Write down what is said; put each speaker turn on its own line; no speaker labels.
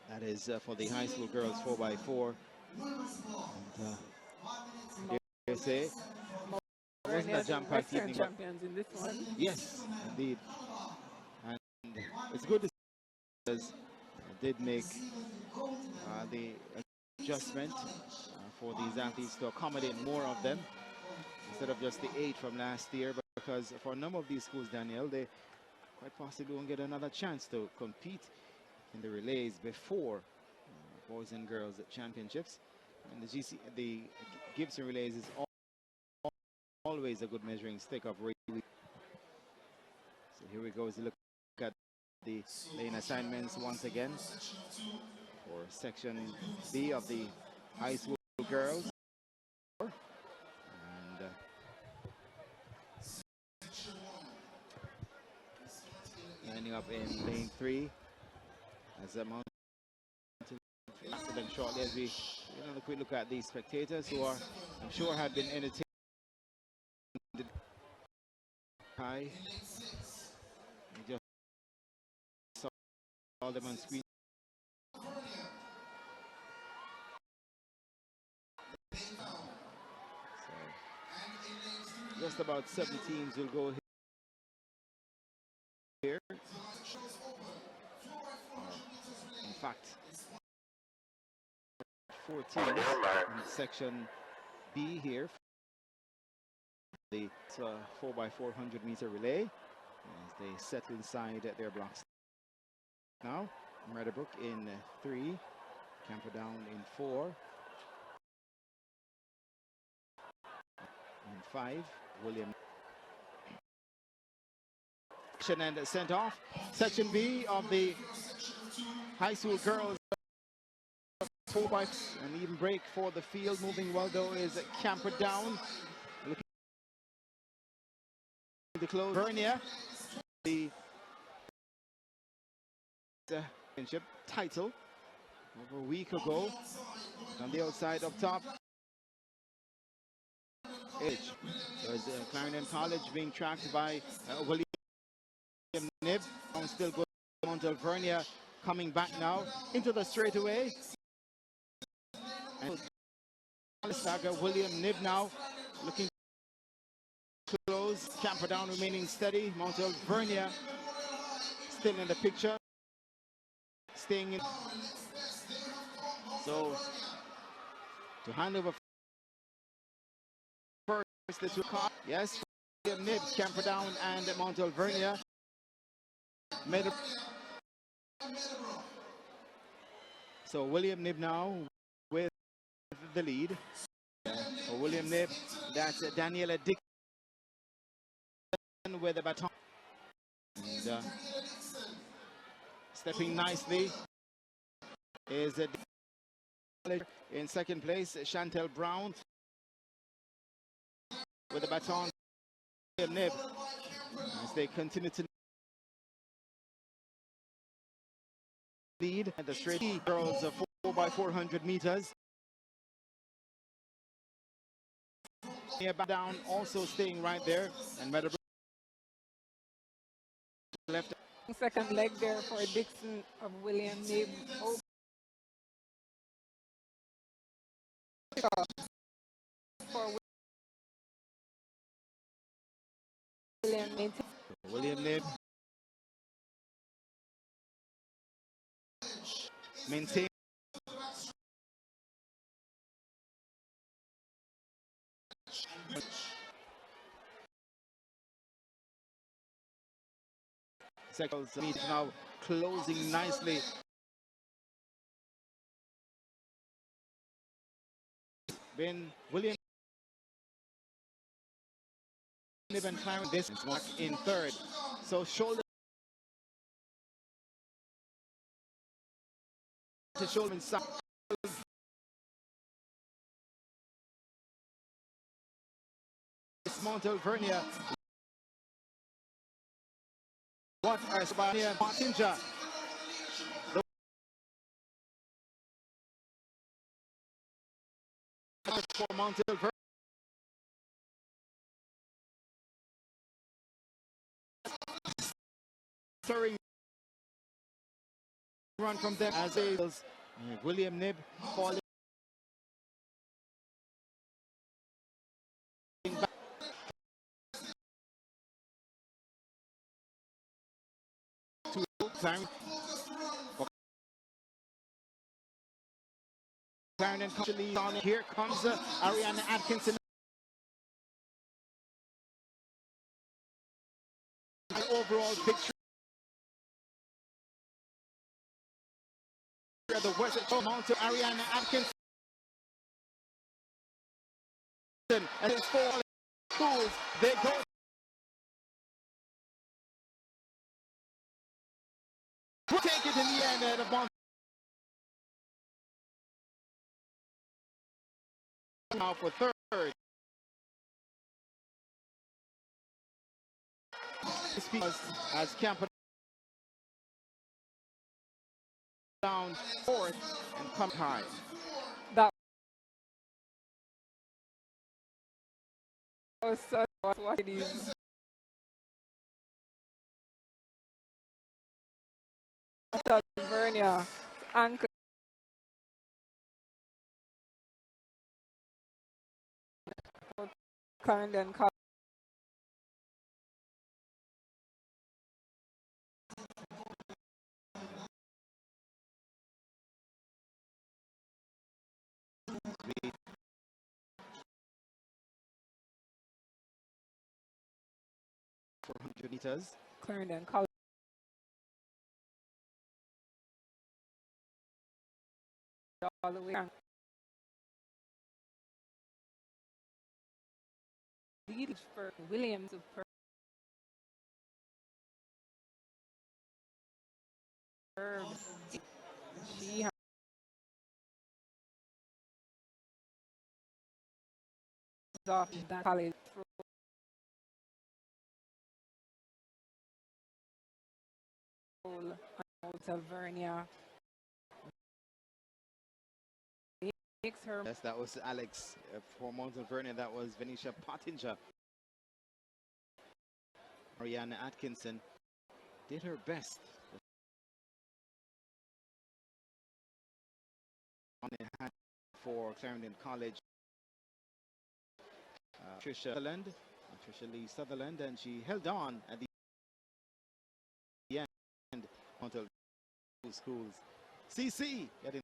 That is for the high school girls 4x4. And, you say, wasn't a jam-packed
Western
evening, but
champions in this one.
yes, indeed. And it's good to see because I did make the adjustment for these athletes to accommodate more of them instead of just the 8 from last year. But because for a number of these schools, Danielle, they quite possibly won't get another chance to compete in the relays before boys and girls championships. And the Gibson relays is always a good measuring stick of race. So here we go as we look at the lane assignments once again for section B of the high school girls. And lining up in lane 3 as a mountain after them shortly as we another quick look at the spectators who are, I'm sure, have been entertained. High. We just saw them on screen. So, just about 7 teams will go here. In fact, 4 teams in section B here. The 4x400 relay as they settle inside their blocks. Now, Meadowbrook in 3, Camperdown in 4, and 5, William. And sent off. Section B of the high school girls 4x, and even break for the field. Moving well though is Camperdown. Looking to close. Vernia, the championship title over a week ago. On the outside up top, Edge. There's Clarendon College being tracked by William Nib. Still going on to Vernia, coming back now into the straightaway. And William Nib now looking close. Camperdown remaining steady. Mount Vernia still in the picture, staying in. So to hand over first the two cars. Yes, William Nib, Camperdown, and Mount Vernia. So William Nib now with the lead. For William Nib, that's Daniela Dixon with the baton. And stepping nicely is in second place, Chantel Brown with the baton. William Nib as they continue to lead at the straight girls of 4x400 meters. Down also staying right there, and Meadowbrook left.
Second leg there for Dixon of William Nib. For William Nib.
William Nib maintain. Seconds now closing nicely. Been William Nib and Clarendon distance mark in third. So shoulder to shoulder inside. Mount Vernia. What are Spania Martinja? For Mount Vernia. Stirring run from them as William Nib falling back to Clarendon. Clarendon actually on it. Here comes Ariana Atkinson. Overall picture of the West on to Ariana Atkinson. And it's four schools. They go take it in the end at the bottom. Now for third. As Camp down fourth and come high.
That was such what it is. Vernia, ankle. Clarendon College.
For 100 meters.
Clarendon College. All the way down. Lead for Williams of she has off that college Vernia. Makes her.
Yes, that was Alex for Mount Vernon. That was Venetia Pottinger. Ariana Atkinson did her best. For Clarendon College, Trisha Lee Sutherland, and she held on at the end until schools. CC getting